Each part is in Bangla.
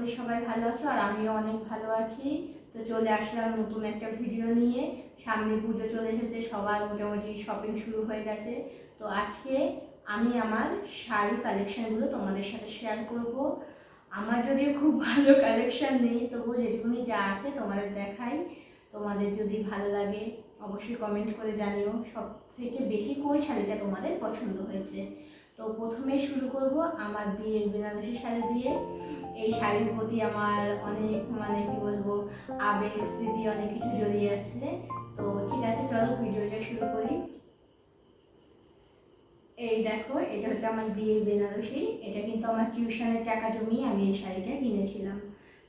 করি সবাই ভালো আছো আর আমিও অনেক ভালো আছি। তো চলে আসলাম নতুন একটা ভিডিও নিয়ে। সামনে পুজো চলে এসেছে, সবার মোটামুটি শপিং শুরু হয়ে গেছে। তো আজকে আমি আমার শাড়ি কালেকশানগুলো তোমাদের সাথে শেয়ার করব। আমার যদিও খুব ভালো কালেকশান নেই, তবুও যেটুকুনি যা আছে তোমাদের দেখাই। তোমাদের যদি ভালো লাগে অবশ্যই কমেন্ট করে জানিও সব থেকে বেশি কোন শাড়িটা তোমাদের পছন্দ হয়েছে। তো প্রথমেই শুরু করব আমার বিয়ের বেনারসি শাড়ি দিয়ে। এই শাড়ির প্রতি আমার অনেক কি বলবো আবেগ স্মৃতি অনেক কিছু জড়িয়ে আছে। তো ঠিক আছে, চলো ভিডিওটা শুরু করি। এই দেখো, এটা হচ্ছে আমার বিয়ের বেনারসি। এটা কিন্তু আমার টিউশনের টাকা জমিয়ে আমি এই শাড়িটা কিনেছিলাম।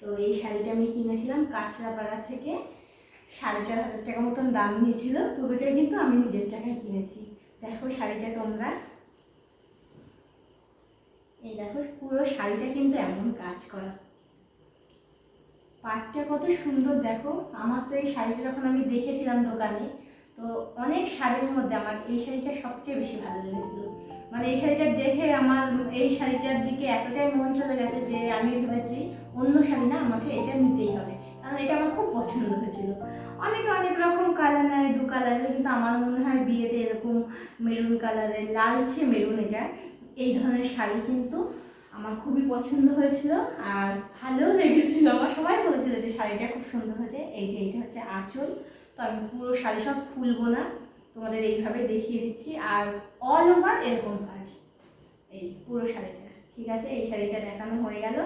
তো এই শাড়িটা আমি কিনেছিলাম কাঁচরাপাড়া থেকে। 4,500 টাকা মতন দাম নিয়েছিল। পুরোটাই কিন্তু আমি নিজের টাকায় কিনেছি। দেখো শাড়িটা তোমরা, এই দেখো পুরো শাড়িটা কিন্তু এমন কাজ করা, পাটটা কত সুন্দর দেখো। আমার তো এই শাড়িটা যখন আমি দেখেছিলাম দোকানে, তো অনেক শাড়ির মধ্যে আমার এই শাড়িটা সবচেয়ে বেশি ভালো লেগেছিল। মানে এই শাড়িটা দেখে আমার এই শাড়িটার দিকে এতটাই মন চলে গেছে যে আমি ভেবেছি অন্য শাড়ি না, আমাকে এটা নিতেই হবে, কারণ এটা আমার খুব পছন্দ হয়েছিল। অনেকে অনেক রকম কালার নেয়, দু কালারের, কিন্তু আমার মনে হয় বিয়েতে এরকম মেরুন কালারের, লালচে মেরুন, এটা এই ধরনের শাড়ি কিন্তু আমার খুবই পছন্দ হয়েছিল আর ভালো লেগেছিল। আমার সবাই বলেছিল যে শাড়িটা খুব সুন্দর হয়েছে। এই যে এইটা হচ্ছে আঁচল। তো আমি পুরো শাড়ি সব খুলবো না, তোমাদের এইভাবে দেখিয়ে দিচ্ছি। আর অল ওভার এরকম কাজ, এই পুরো শাড়িটা। ঠিক আছে, এই শাড়িটা দেখানো হয়ে গেল।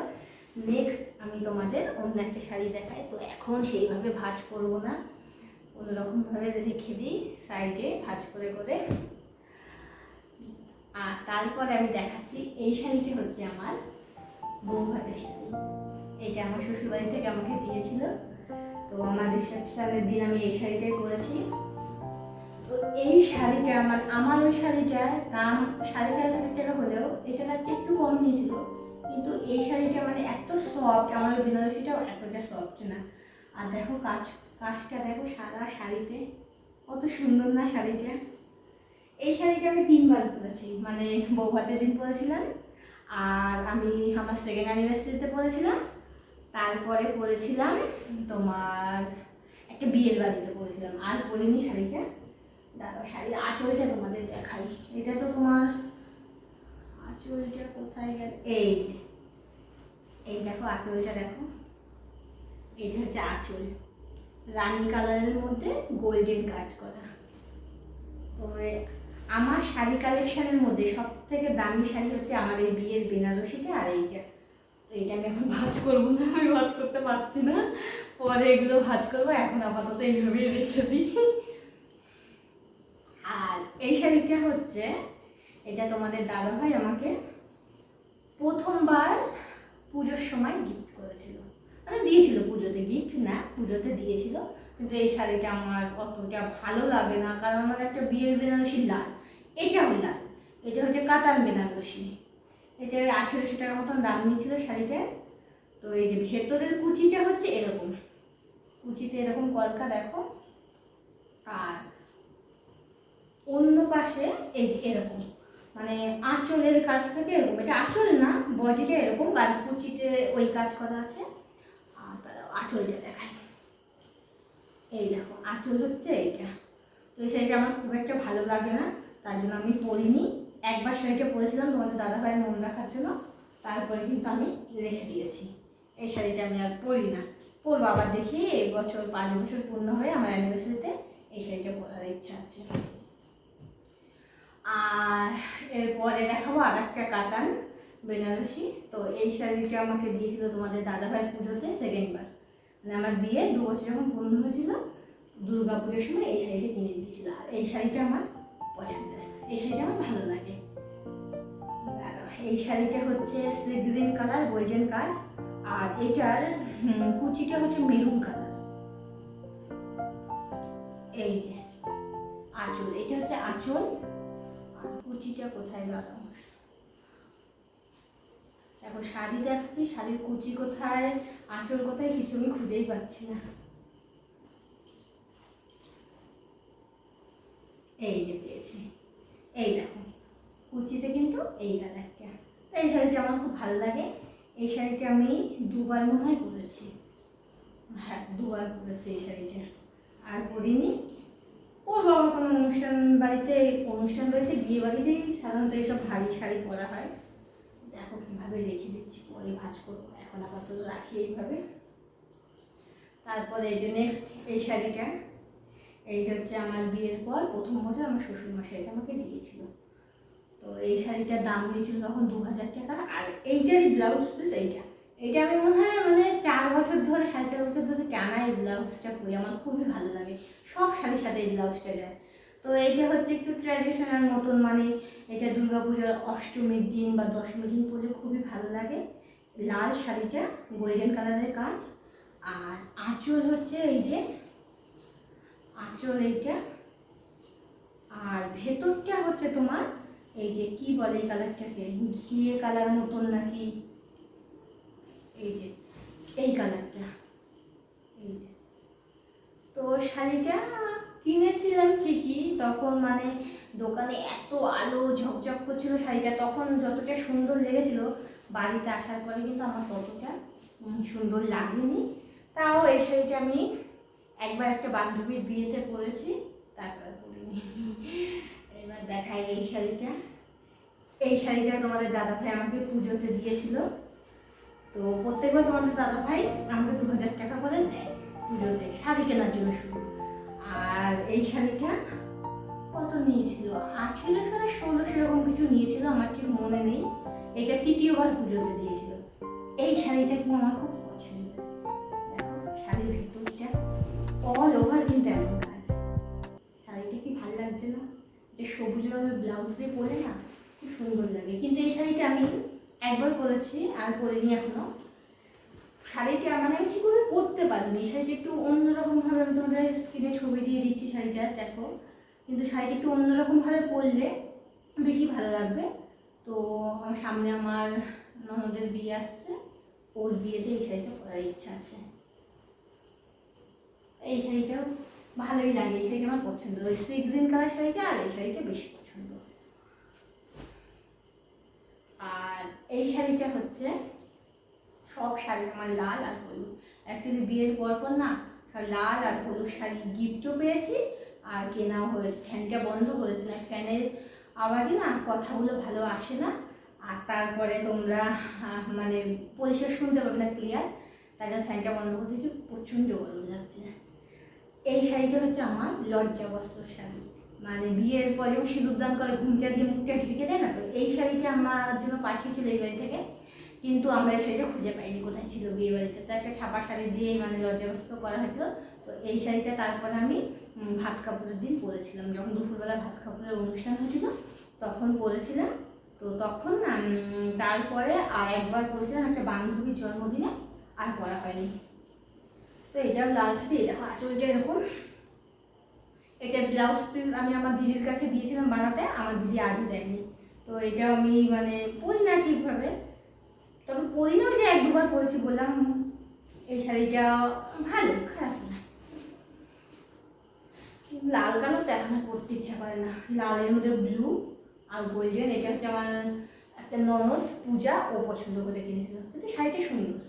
নেক্সট আমি তোমাদের অন্য একটা শাড়ি দেখাই। তো এখন সেইভাবে ভাঁজ করবো না, অন্যরকমভাবে রেখে দিই সাইডে ভাঁজ করে করে। আর তারপরে আমি দেখাচ্ছি এই শাড়িটা হচ্ছে আমার বউ ভাতের শাড়ি। এটা আমার শ্বশুরবাড়ি থেকে আমাকে দিয়েছিল। তো আমার রিসেপশনের দিন আমি এই শাড়িটাই পরেছি। তো এই শাড়িটা আমার ওই শাড়িটার দাম 4,500 টাকা হলেও এটা হচ্ছে একটু কম নিয়েছিল। কিন্তু এই শাড়িটা এত সফট, আমার ওই বেনারসিটাও এতটা সফট না। আর দেখো কাজটা দেখো সারা শাড়িতে, কত সুন্দর না শাড়িটা। এই শাড়িটা আমি 3বার পরেছি, বউ ভাতের দিন পরেছিলাম, আর আমি আমার সেকেন্ড অ্যানিভার্সারিতে পরেছিলাম, তারপরে পরেছিলাম তোমার একটা বিয়ের বাড়িতে পরেছিলাম। আর পরিনি শাড়িটা। দাঁড়াও শাড়ির আঁচলটা তোমাদের দেখাই। এটা তো তোমার আঁচলটা কোথায় গেল, এই যে এই দেখো আঁচলটা দেখো। এটা হচ্ছে আঁচল, রানী কালারের মধ্যে গোল্ডেন কাজ করা। তবে আমার শাড়ি কালেকশনের মধ্যে সব থেকে দামি শাড়ি হচ্ছে আমার এই বিয়ের বেনারসিটা আর এইটা। তো এইটা আমি এখন ভাঁজ করবো না, আমি ভাঁজ করতে পারছি না, পরে এগুলো ভাঁজ করবো। এখন আপাতত এইভাবেই রেখে দিই। আর এই শাড়িটা হচ্ছে, এটা তোমাদের দাদাভাই আমাকে প্রথমবার পুজোর সময় গিফট করেছিল, দিয়েছিল। পুজোতে গিফট না, পুজোতে দিয়েছিল। কিন্তু এই শাড়িটা আমার অতটা ভালো লাগে না, কারণ আমার একটা বিয়ের বেনারসি লাল, এটাও লাল, এটা হচ্ছে কাতান বেনারসি। এটা 1,800 টাকা মতন দাম নিয়েছিল শাড়িটা। তো এই যে ভেতরের কুচিটা হচ্ছে এরকম, কুচিতে এরকম কলকা দেখো। আর অন্য পাশে এই যে এরকম, আঁচলের কাজ থেকে এরকম, এটা আঁচল না, বডিটা এরকম, আর কুচিতে ওই কাজ করা আছে। আর তারা আঁচলটা দেখায়, এই দেখো আঁচল হচ্ছে এইটা। তো এই শাড়িটা আমার খুব একটা ভালো লাগে না, তার জন্য আমি পরিনি। একবার শাড়িটা পরেছিলাম তোমাদের দাদা ভাইয়ের মন রাখার জন্য, তারপরে কিন্তু আমি রেখে দিয়েছি। এই শাড়িটা আমি আর পরি না, পরবো আবার দেখি এই বছর 5 বছর পূর্ণ হয়ে আমার অ্যানিভার্সারিতে এই শাড়িটা পরার ইচ্ছা আছে। আর এরপরে দেখাবো আর একটা কাতান বেনারসি। তো এই শাড়িটা আমাকে দিয়েছিল তোমাদের দাদাভাই পুজোতে, সেকেন্ডবার, আমার বিয়ে 2 বছর যখন পূর্ণ হয়েছিল, দুর্গা পুজোর সময় এই শাড়িটা কিনে দিয়েছিল। আর এই শাড়িটা আমার পছন্দের, এই শাড়িটা আমার ভালো লাগে। এই শাড়িটা হচ্ছে সি গ্রিন কালার, গোল্ডেন কাজ। আর এটার কুচিটা হচ্ছে মেরুন কালার। এই যে আঁচল, এটা হচ্ছে আঁচল। আর কুচিটা কোথায় লাগানো, এখন শাড়ি দেখাচ্ছি, শাড়ির কুচি কোথায়, আঁচল কোথায়, কিছু আমি খুঁজেই পাচ্ছি না। এই যে পেয়েছি, এই দেখো কুচিতে কিন্তু এই কালারটা। এই শাড়িটা আমার খুব ভালো লাগে। এই শাড়িটা আমি দুবার মনে হয় পরেছি, হ্যাঁ দুবার পরেছি এই শাড়িটা, আর পরিনি। ওর বাবা কোনো অনুষ্ঠান বাড়িতে বিয়ে বাড়িতেই সাধারণত এইসব ভারী শাড়ি পরা হয়। দেখো কীভাবে রেখে দিচ্ছি, পরে ভাঁজ করবো, এখন আপাতত রাখি এইভাবে। তারপরে এই যে নেক্সট এই শাড়িটা, এইটা হচ্ছে আমার বিয়ের পর প্রথম বছর আমার শ্বশুরমশাই এটা আমাকে দিয়েছিল। তো এই শাড়িটার দাম নিয়েছিল তখন 2000 টাকা। আর এইটারই ব্লাউজ পিস এইটা আমি মনে হয় মানে 4 বছর ধরে 4.5 বছর ধরে টানা এই ব্লাউজটা পরি, আমার খুবই ভালো লাগে, সব শাড়ির সাথে এই ব্লাউজটা যায়। তো এইটা হচ্ছে একটু ট্র্যাডিশনাল মতন, মানে এটা দুর্গাপূজার অষ্টমীর দিন বা দশমীর দিন পরে খুবই ভালো লাগে। লাল শাড়িটা গোল্ডেন কালারের কাজ, আর আঁচল হচ্ছে এই যে আঁচল এইটা, আর ভেতরটা হচ্ছে তোমার এই যে কি বলে এই কালারটাকে, ঘিয়ে কালার মতন নাকি, এই যে এই কালারটা, এই যে। তো শাড়িটা কিনেছিলাম ঠিকই, তখন মানে দোকানে এত আলো ঝকঝক করছিল শাড়িটা, তখন যতটা সুন্দর লেগেছিল বাড়িতে আসার পরে কিন্তু আমার ততটা সুন্দর লাগেনি। তাও এই শাড়িটা আমি একবার একটা বান্ধবীর বিয়েতে পরেছি, তারপরে পরিনি। এবার দেখাই এই শাড়িটা। এই শাড়িটা তোমাদের দাদাভাই আমাকে পুজোতে দিয়েছিল। তো প্রত্যেকবার তোমাদের দাদাভাই আমাকে 2000 টাকা করে দেয় পুজোতে শাড়ি কেনার জন্য শুধু। আর এই শাড়িটা কত নিয়েছিল, 1800 না 1600 এরকম কিছু নিয়েছিল, আমার ঠিক মনে নেই। এটা তৃতীয়বার পুজোতে দিয়েছিল। এই শাড়িটা কিন্তু আমার খুব পছন্দ। দেখো শাড়ির ভেতরটা অল ওভার কিন্তু এমন কাজ, শাড়িটা কি ভালো লাগছে না? যে সবুজ রঙের ব্লাউজ দিয়ে পরে না খুব সুন্দর লাগে। কিন্তু এই শাড়িটা আমি একবার পরেছি আর পরিনি এখনো। শাড়িটা মানে আমি ঠিক করে পরতে পারিনি, শাড়িটা একটু অন্যরকমভাবে, আমি তোমাদের স্ক্রিনে ছবি দিয়ে দিচ্ছি শাড়িটা দেখো, কিন্তু শাড়িটা একটু অন্যরকমভাবে পরলে বেশি ভালো লাগবে। তো আমার সামনে আমার ননদের বিয়ে আসছে, ওর বিয়েতে এই শাড়িটা পরার ইচ্ছা আছে। এই শাড়িটাও ভালোই লাগে, এই শাড়িটা আমার পছন্দ, ওই সি গ্রিন কালার শাড়িটা, আর এই শাড়িটা বেশি পছন্দ। আর এই শাড়িটা হচ্ছে, সব শাড়ি আমার লাল আর হলুদ, অ্যাকচুয়ালি বিয়ের পর না সব লাল আর হলুদ শাড়ি গিফটও পেয়েছি আর কেনাও হয়েছে। ফ্যানটা বন্ধ করেছে না, ফ্যানের আওয়াজে না কথাগুলো ভালো আসে না, আর তারপরে তোমরা মানে পরিষ্কার শুনতে পাবে না ক্লিয়ার, তাই জন্য ফ্যানটা বন্ধ করে দিয়েছি, প্রচণ্ড গরম লাগছে। এই শাড়িটা হচ্ছে আমার লজ্জা বস্ত্র শাড়ি, মানে বিয়ের পরে সিঁদুর দান করে ঘুমটা দিয়ে মুখটা ঢেকে দেয় না, তো এই শাড়িটা আমার জন্য পাঠিয়েছিল এই বাড়ি থেকে, কিন্তু আমরা এই শাড়িটা খুঁজে পাইনি কোথায় ছিল বিয়ে বাড়িতে। তো একটা ছাপা শাড়ি দিয়ে মানে লজ্জাবস্ত্র করা হয়েছিল। তো এই শাড়িটা তারপরে আমি ভাত কাপড়ের দিন পরেছিলাম, যখন দুপুরবেলা ভাত কাপড়ের অনুষ্ঠান হয়েছিল তখন পরেছিলাম। তো তখন তারপরে আর একবার পরেছিলাম একটা বান্ধবীর জন্মদিনে, আর পরা হয়নি। তো এটাও লাল শাড়ি, এটা আঁচলটা এরকম, এটা ব্লাউজ পিস আমি আমার দিদির কাছে দিয়েছিলাম বানাতে, আমার দিদি আজও দেয়নি। তো এটা আমি মানে পরি না ঠিকভাবে, তবে পরি না, যে 1-2বার পরেছি বললাম। এই শাড়িটা ভালো, খারাপ না। লাল কালার তো এখন পরতে ইচ্ছা করে না, লালের মধ্যে ব্লু আর গোল্ডেন, এটা হচ্ছে আমার একটা ননদ পূজা, ও পছন্দ করে কিনেছিল, কিন্তু শাড়িটা সুন্দর।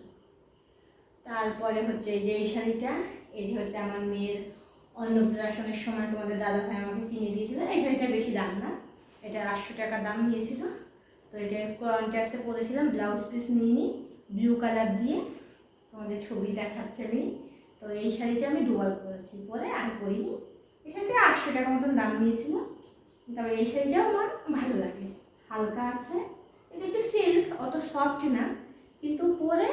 তারপরে হচ্ছে এই যে এই শাড়িটা, এই যে হচ্ছে আমার মেয়ের অন্নপ্রাশনের সময় তোমাদের দাদাভাই আমাকে কিনে দিয়েছিল। এই শাড়িটা বেশি দাম না, এটা 800 টাকা দাম নিয়েছিল। তো এটা কন্ট্রাস্টে পরেছিলাম, ব্লাউজ পিস নিইনি, ব্লু কালার দিয়ে তোমাদের ছবি দেখাচ্ছে আমি। তো এই শাড়িটা আমি 2বার পরেছি, পরে আর পরিনি। এই শাড়িটা 800 টাকা মতন দাম নিয়েছিল, তবে এই শাড়িটাও আমার ভালো লাগে, হালকা আছে, এটা একটু সিল্ক, অত সফট না, কিন্তু পরে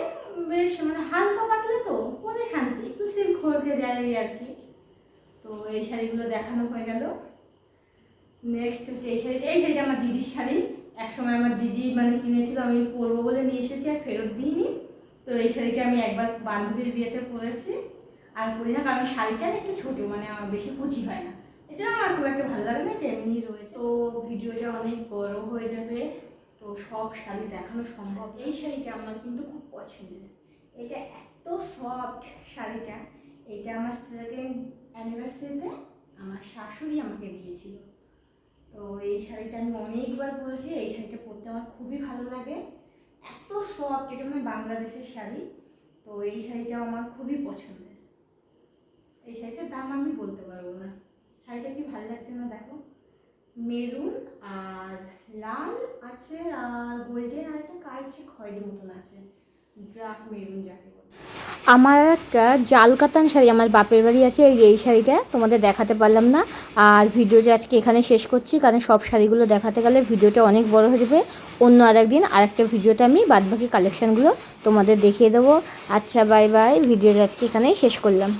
বেশ মানে হালকা পাতলা, তো পরে শান্তি, একটু সিল্ক খড়কে যায় আর কি। তো এই শাড়িগুলো দেখানো হয়ে গেল। নেক্সট হচ্ছে এই শাড়িটা আমার দিদির শাড়ি, একসময় আমার দিদি মানে কিনেছিল, আমি পরবো বলে নিয়ে এসেছি আর ফেরত দিইনি। তো এই শাড়িটা আমি একবার বান্ধবীর বিয়েতে পরেছি, আর পরি না, কারণ শাড়িটা একটু ছোটো, মানে আমার বেশি কুচি হয় না, এটা আমার খুব একটা ভালো লাগে না, এটা এমনি রয়েছে। তো ভিডিওটা অনেক বড় হয়ে যাবে, তো সব শাড়ি দেখানো সম্ভব। এই শাড়িটা আমার কিন্তু খুব পছন্দের, এটা এত সফট শাড়িটা, এটা আমার সেকেন্ড অ্যানিভার্সারিতে আমার শাশুড়ি আমাকে দিয়েছিল। তো এই শাড়িটা আমি অনেকবার পরেছি, এই শাড়িটা পরতে আমার খুবই ভালো লাগে, এত সফট সফট, এটা মানে বাংলাদেশের শাড়ি। তো এই শাড়িটাও আমার খুবই পছন্দের। এই শাড়িটার দাম আমি বলতে পারবো না। শাড়িটা কি ভালো লাগছে না দেখো, মেরুন আর লাল আছে আর গোল্ডেন আর একটা কালচে খয়েরি মতন আছে, ডার্ক মেরুন যাকে বলে। আমার একটা জাল কাতান শাড়ি আমার বাপের বাড়ি আছে, এই শাড়িটা তোমাদের দেখাতে পারলাম না। আর ভিডিওটা আজকে এখানে শেষ করছি, কারণ সব শাড়িগুলো দেখাতে গেলে ভিডিওটা অনেক বড় হয়ে যাবে। অন্য আরেকদিন আরেকটা ভিডিওতে আমি বাদবাকি কালেকশানগুলো তোমাদের দেখিয়ে দেবো। আচ্ছা, বাই বাই, ভিডিওটা আজকে এখানেই শেষ করলাম।